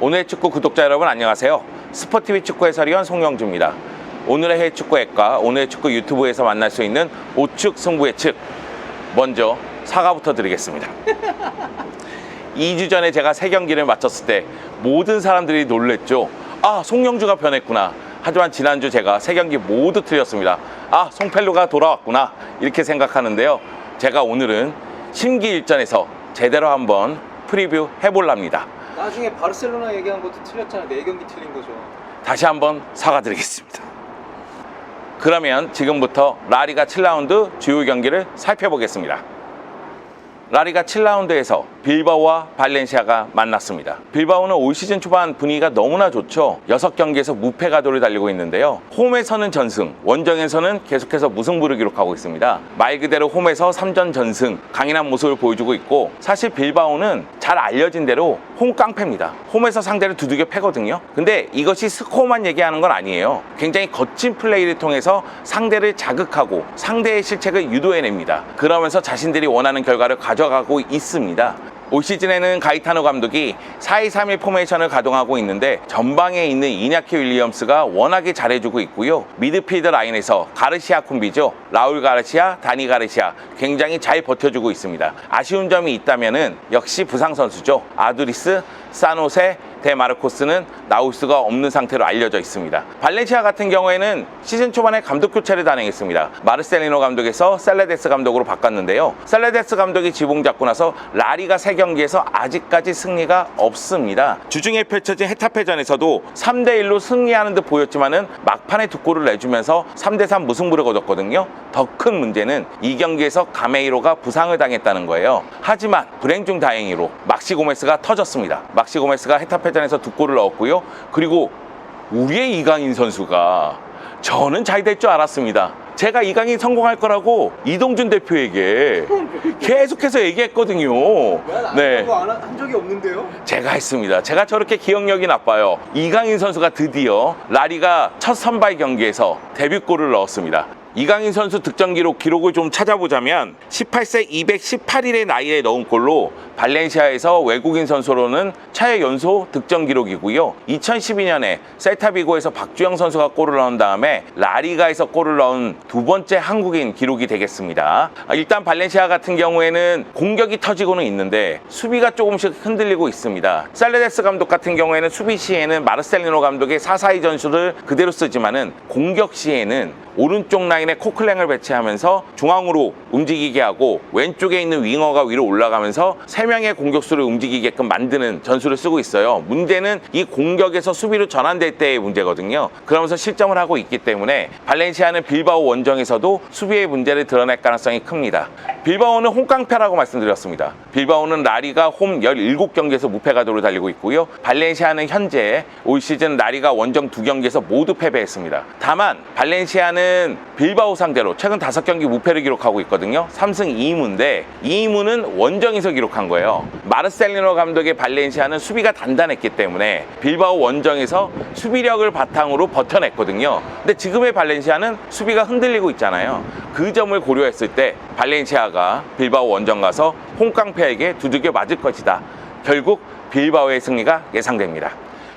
오늘의 축구 구독자 여러분 안녕하세요. 스포티비 축구 해설위원 송영주입니다. 오늘의 해외 축구 핵과 오늘의 축구 유튜브에서 만날 수 있는 우측 승부 예측, 먼저 사과부터 드리겠습니다. 2주 전에 제가 3경기를 마쳤을 때 모든 사람들이 놀랬죠. 아, 송영주가 변했구나. 하지만 지난주 제가 3경기 모두 틀렸습니다. 아, 송펠루가 돌아왔구나, 이렇게 생각하는데요. 제가 오늘은 심기일전에서 제대로 한번 프리뷰 해볼랍니다. 나중에 바르셀로나 얘기한 것도 틀렸잖아. 4경기 틀린 거죠. 다시 한번 사과드리겠습니다. 그러면 지금부터 라리가 7라운드 주요 경기를 살펴보겠습니다. 라리가 7라운드에서 빌바오와 발렌시아가 만났습니다. 빌바오는 올 시즌 초반 분위기가 너무나 좋죠. 6경기에서 무패 가도를 달리고 있는데요. 홈에서는 전승, 원정에서는 계속해서 무승부를 기록하고 있습니다. 말 그대로 홈에서 3전 전승, 강인한 모습을 보여주고 있고, 사실 빌바오는 잘 알려진 대로 홈 깡패입니다. 홈에서 상대를 두들겨 패거든요. 근데 이것이 스코어만 얘기하는 건 아니에요. 굉장히 거친 플레이를 통해서 상대를 자극하고 상대의 실책을 유도해냅니다. 그러면서 자신들이 원하는 결과를 가져가고 있습니다. 올 시즌에는 가이타노 감독이 4-2-3-1 포메이션을 가동하고 있는데, 전방에 있는 이냐키 윌리엄스가 워낙에 잘해주고 있고요. 미드필더 라인에서 가르시아 콤비죠. 라울 가르시아, 다니 가르시아 굉장히 잘 버텨주고 있습니다. 아쉬운 점이 있다면은 역시 부상 선수죠. 아두리스, 사노세, 데마르코스는 나올 수가 없는 상태로 알려져 있습니다. 발렌시아 같은 경우에는 시즌 초반에 감독 교체를 단행했습니다. 마르셀리노 감독에서 셀레데스 감독으로 바꿨는데요. 셀레데스 감독이 지붕 잡고 나서 라리가 3경기에서 아직까지 승리가 없습니다. 주중에 펼쳐진 헤타페전에서도 3대1로 승리하는 듯 보였지만은 막판에 2골을 내주면서 3대3 무승부를 거뒀거든요. 더 큰 문제는 이 경기에서 가메이로가 부상을 당했다는 거예요. 하지만 불행 중 다행히로 막시 고메스가 터졌습니다. 막시 고메스가 헤타페전에서 2골을 넣었고요. 그리고 우리의 이강인 선수가, 저는 잘 될 줄 알았습니다. 제가 이강인 성공할 거라고 이동준 대표에게 계속해서 얘기했거든요. 네. 한 적이 없는데요? 제가 했습니다. 제가 저렇게 기억력이 나빠요. 이강인 선수가 드디어 라리가 첫 선발 경기에서 데뷔골을 넣었습니다. 이강인 선수 득점 기록을 좀 찾아보자면 18세 218일의 나이에 넣은 골로 발렌시아에서 외국인 선수로는 차례 연소 득점 기록이고요. 2012년에 셀타비고에서 박주영 선수가 골을 넣은 다음에 라리가에서 골을 넣은 2번째 한국인 기록이 되겠습니다. 일단 발렌시아 같은 경우에는 공격이 터지고는 있는데 수비가 조금씩 흔들리고 있습니다. 살레데스 감독 같은 경우에는 수비 시에는 마르셀리노 감독의 4-4-2 전술을 그대로 쓰지만은 공격 시에는 오른쪽 라인에 코클랭을 배치하면서 중앙으로 움직이게 하고, 왼쪽에 있는 윙어가 위로 올라가면서 3명의 공격수를 움직이게끔 만드는 전술을 쓰고 있어요. 문제는 이 공격에서 수비로 전환될 때의 문제거든요. 그러면서 실점을 하고 있기 때문에 발렌시아는 빌바오 원정에서도 수비의 문제를 드러낼 가능성이 큽니다. 빌바오는 홈깡패라고 말씀드렸습니다. 빌바오는 라리가 홈 17경기에서 무패 가도를 달리고 있고요. 발렌시아는 현재 올 시즌 라리가 원정 2경기에서 모두 패배했습니다. 다만 발렌시아는 빌바오 상대로 최근 5경기 무패를 기록하고 있거든요. 3승 2무인데 2무는 원정에서 기록한 거예요. 마르셀리노 감독의 발렌시아는 수비가 단단했기 때문에 빌바오 원정에서 수비력을 바탕으로 버텨냈거든요. 근데 지금의 발렌시아는 수비가 흔들리고 있잖아요. 그 점을 고려했을 때 발렌시아가 빌바오 원정 가서 홈깡패에게 두들겨 맞을 것이다. 결국 빌바오의 승리가 예상됩니다.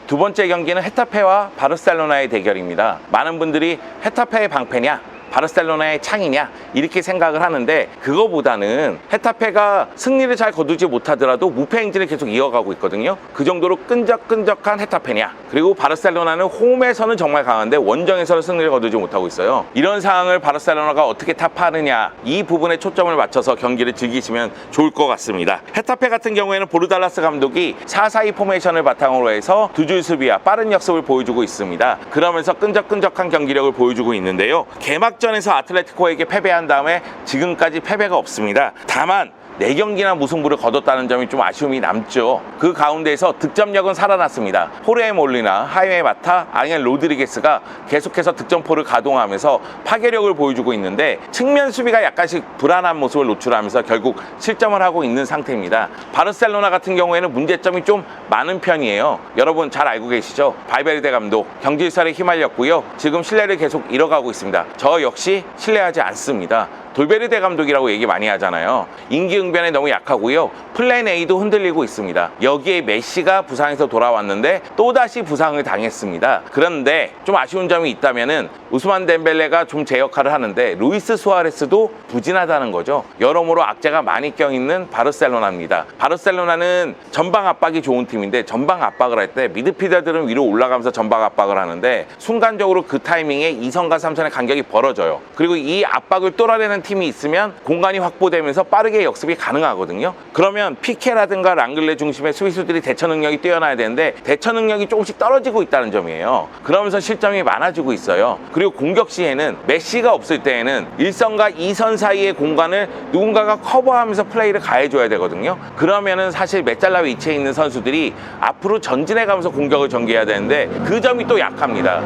두 번째 경기는 헤타페와 바르셀로나의 대결입니다. 많은 분들이 헤타페의 방패냐, 바르셀로나의 창이냐, 이렇게 생각을 하는데, 그거보다는 헤타페가 승리를 잘 거두지 못하더라도 무패 행진을 계속 이어가고 있거든요. 그 정도로 끈적끈적한 헤타페냐, 그리고 바르셀로나는 홈에서는 정말 강한데 원정에서는 승리를 거두지 못하고 있어요. 이런 상황을 바르셀로나가 어떻게 타파하느냐, 이 부분에 초점을 맞춰서 경기를 즐기시면 좋을 것 같습니다. 헤타페 같은 경우에는 보르달라스 감독이 4-4-2 포메이션을 바탕으로 해서 두 줄 수비와 빠른 역습을 보여주고 있습니다. 그러면서 끈적끈적한 경기력을 보여주고 있는데요. 개막전에서 아틀레티코에게 패배한 다음에 지금까지 패배가 없습니다. 다만 4경기나 무승부를 거뒀다는 점이 좀 아쉬움이 남죠. 그 가운데에서 득점력은 살아났습니다. 호르헤 몰리나, 하이메 마타, 앙헬 로드리게스가 계속해서 득점포를 가동하면서 파괴력을 보여주고 있는데, 측면 수비가 약간씩 불안한 모습을 노출하면서 결국 실점을 하고 있는 상태입니다. 바르셀로나 같은 경우에는 문제점이 좀 많은 편이에요. 여러분 잘 알고 계시죠? 발베르데 감독 경질설에 휘말렸고요. 지금 신뢰를 계속 잃어가고 있습니다. 저 역시 신뢰하지 않습니다. 돌베르데 감독이라고 얘기 많이 하잖아요. 임기응변에 너무 약하고요. 플랜 A도 흔들리고 있습니다. 여기에 메시가 부상에서 돌아왔는데 또다시 부상을 당했습니다. 그런데 좀 아쉬운 점이 있다면은 우스만 덴벨레가 좀 제 역할을 하는데 루이스 수아레스도 부진하다는 거죠. 여러모로 악재가 많이 껴있는 바르셀로나입니다. 바르셀로나는 전방 압박이 좋은 팀인데 전방 압박을 할 때 미드필더들은 위로 올라가면서 전방 압박을 하는데 순간적으로 그 타이밍에 2선과 3선의 간격이 벌어져요. 그리고 이 압박을 뚫어내는 팀이 있으면 공간이 확보되면서 빠르게 역습이 가능하거든요. 그러면 피케라든가 랑글레 중심의 수비수들이 대처 능력이 뛰어나야 되는데 대처 능력이 조금씩 떨어지고 있다는 점이에요. 그러면서 실점이 많아지고 있어요. 그리고 공격 시에는 메시가 없을 때에는 1선과 2선 사이의 공간을 누군가가 커버하면서 플레이를 가해줘야 되거든요. 그러면은 사실 메잘라 위치에 있는 선수들이 앞으로 전진해 가면서 공격을 전개해야 되는데 그 점이 또 약합니다.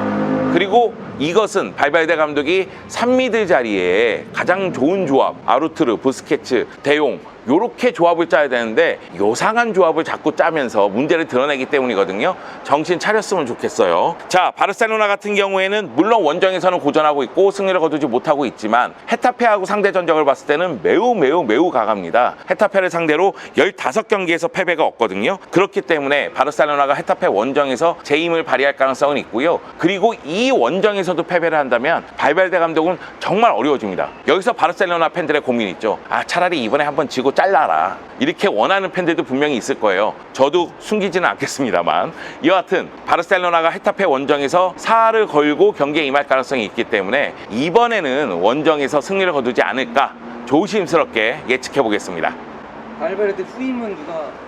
그리고 이것은 발발데 감독이 3미들 자리에 가장 좋은 조합, 아루투르, 부스케츠, 데용 요렇게 조합을 짜야 되는데 요상한 조합을 자꾸 짜면서 문제를 드러내기 때문이거든요. 정신 차렸으면 좋겠어요. 자, 바르셀로나 같은 경우에는 물론 원정에서는 고전하고 있고 승리를 거두지 못하고 있지만 헤타페하고 상대 전적을 봤을 때는 매우 강합니다. 헤타페를 상대로 15경기에서 패배가 없거든요. 그렇기 때문에 바르셀로나가 헤타페 원정에서 제 힘을 발휘할 가능성은 있고요. 그리고 이 원정에서도 패배를 한다면 발발데 감독은 정말 어려워집니다. 여기서 바르셀로나 팬들의 고민이 있죠. 아, 차라리 이번에 한번 지고 잘라라. 이렇게 원하는 팬들도 분명히 있을 거예요. 저도 숨기지는 않겠습니다만 여하튼 바르셀로나가 헤타페 원정에서 사활을 걸고 경기에 임할 가능성이 있기 때문에 이번에는 원정에서 승리를 거두지 않을까 조심스럽게 예측해 보겠습니다. 발베르데 후임은 누가 생각하세요?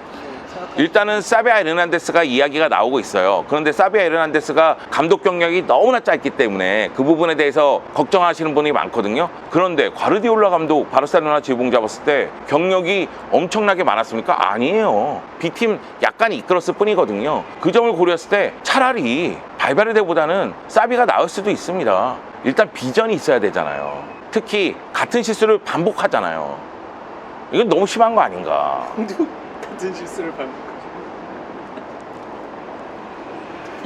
일단은 사비아 에르난데스가 이야기가 나오고 있어요. 그런데 사비아 에르난데스가 감독 경력이 너무나 짧기 때문에 그 부분에 대해서 걱정하시는 분이 많거든요. 그런데 과르디올라 감독 바르셀로나 지붕 잡았을 때 경력이 엄청나게 많았습니까? 아니에요. B팀 약간 이끌었을 뿐이거든요. 그 점을 고려했을 때 차라리 발바르데보다는 사비가 나을 수도 있습니다. 일단 비전이 있어야 되잖아요. 특히 같은 실수를 반복하잖아요. 이건 너무 심한 거 아닌가. 같은 실수를 반복하시고.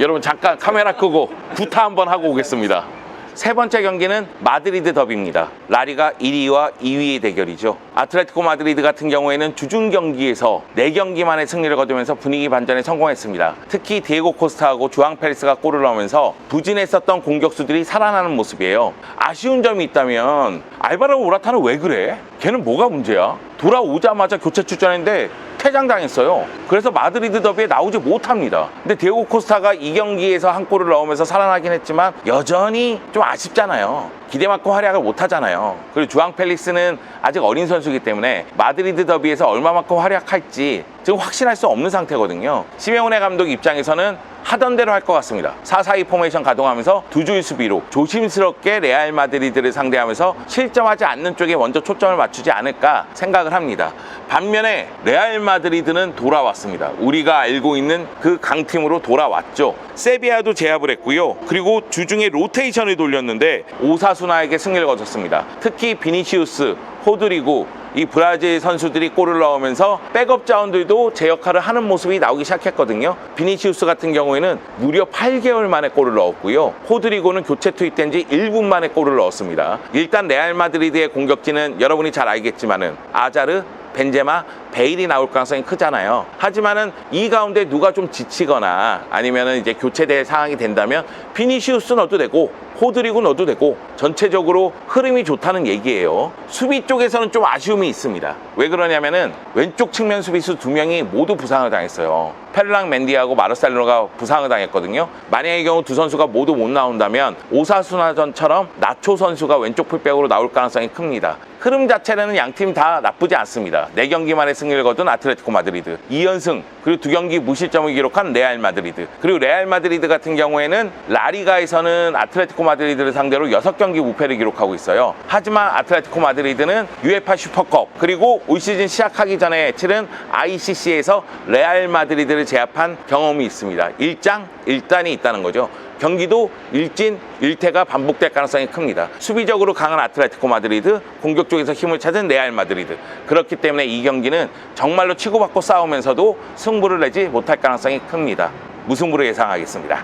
여러분 잠깐 카메라 끄고 구타 한번 하고 오겠습니다. 세 번째 경기는 마드리드 더비입니다. 라리가 1위와 2위의 대결이죠. 아틀레티코 마드리드 같은 경우에는 주중 경기에서 4경기 만에 승리를 거두면서 분위기 반전에 성공했습니다. 특히 디에고 코스타하고 주앙 페리스가 골을 넣으면서 부진했었던 공격수들이 살아나는 모습이에요. 아쉬운 점이 있다면 알바로 모라타는 왜 그래? 걔는 뭐가 문제야? 돌아오자마자 교체 출전했는데 퇴장당했어요. 그래서 마드리드 더비에 나오지 못합니다. 근데 디에고 코스타가 이 경기에서 한 골을 넣으면서 살아나긴 했지만 여전히 좀 아쉽잖아요. 기대만큼 활약을 못하잖아요. 그리고 주앙 펠릭스는 아직 어린 선수이기 때문에 마드리드 더비에서 얼마만큼 활약할지 지금 확신할 수 없는 상태거든요. 시메오네 감독 입장에서는 하던 대로 할 것 같습니다. 4-4-2 포메이션 가동하면서 두 줄 수비로 조심스럽게 레알 마드리드를 상대하면서 실점하지 않는 쪽에 먼저 초점을 맞추지 않을까 생각을 합니다. 반면에 레알 마드리드는 돌아왔습니다. 우리가 알고 있는 그 강팀으로 돌아왔죠. 세비야도 제압을 했고요. 그리고 주중에 로테이션을 돌렸는데 오사수나에게 승리를 거뒀습니다. 특히 비니시우스, 호드리고 이 브라질 선수들이 골을 넣으면서 백업 자원들도 제 역할을 하는 모습이 나오기 시작했거든요. 비니시우스 같은 경우에는 무려 8개월 만에 골을 넣었고요. 호드리고는 교체 투입된 지 1분 만에 골을 넣었습니다. 일단 레알 마드리드의 공격진은 여러분이 잘 알겠지만은 아자르, 벤제마, 베일이 나올 가능성이 크잖아요. 하지만은 이 가운데 누가 좀 지치거나 아니면은 이제 교체될 상황이 된다면 비니시우스 넣어도 되고 호드리고 넣어도 되고 전체적으로 흐름이 좋다는 얘기예요. 수비 쪽에서는 좀 아쉬움이 있습니다. 왜 그러냐면은 왼쪽 측면 수비수 2명이 모두 부상을 당했어요. 페르랑 멘디하고 마르셀로가 부상을 당했거든요. 만약의 경우 두 선수가 모두 못 나온다면 오사수나전처럼 나초 선수가 왼쪽 풀백으로 나올 가능성이 큽니다. 흐름 자체는 양팀 다 나쁘지 않습니다. 4경기 만에 승리를 거둔 아틀레티코 마드리드 2연승, 그리고 2경기 무실점을 기록한 레알 마드리드, 그리고 레알 마드리드 같은 경우에는 라리가에서는 아틀레티코 마드리드를 상대로 6경기 무패를 기록하고 있어요. 하지만 아틀레티코 마드리드는 UEFA 슈퍼컵 그리고 올 시즌 시작하기 전에 치른 ICC에서 레알 마드리드를 제압한 경험이 있습니다. 1장 1단이 있다는 거죠. 경기도 일진, 일퇴가 반복될 가능성이 큽니다. 수비적으로 강한 아틀레티코 마드리드, 공격 쪽에서 힘을 찾은 레알 마드리드. 그렇기 때문에 이 경기는 정말로 치고받고 싸우면서도 승부를 내지 못할 가능성이 큽니다. 무승부를 예상하겠습니다.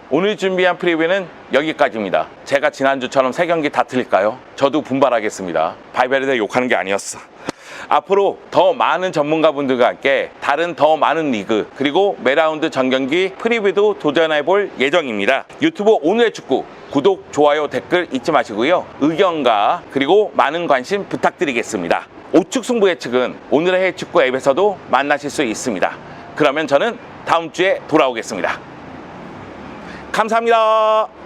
오늘 준비한 프리뷰는 여기까지입니다. 제가 지난주처럼 3경기 다 틀릴까요? 저도 분발하겠습니다. 바이베르데 욕하는 게 아니었어. 앞으로 더 많은 전문가분들과 함께 다른 더 많은 리그 그리고 매라운드 전경기 프리뷰도 도전해볼 예정입니다. 유튜브 오늘의 축구 구독, 좋아요, 댓글 잊지 마시고요. 의견과 그리고 많은 관심 부탁드리겠습니다. 우측 승부 예측은 오늘의 해축구 앱에서도 만나실 수 있습니다. 그러면 저는 다음 주에 돌아오겠습니다. 감사합니다.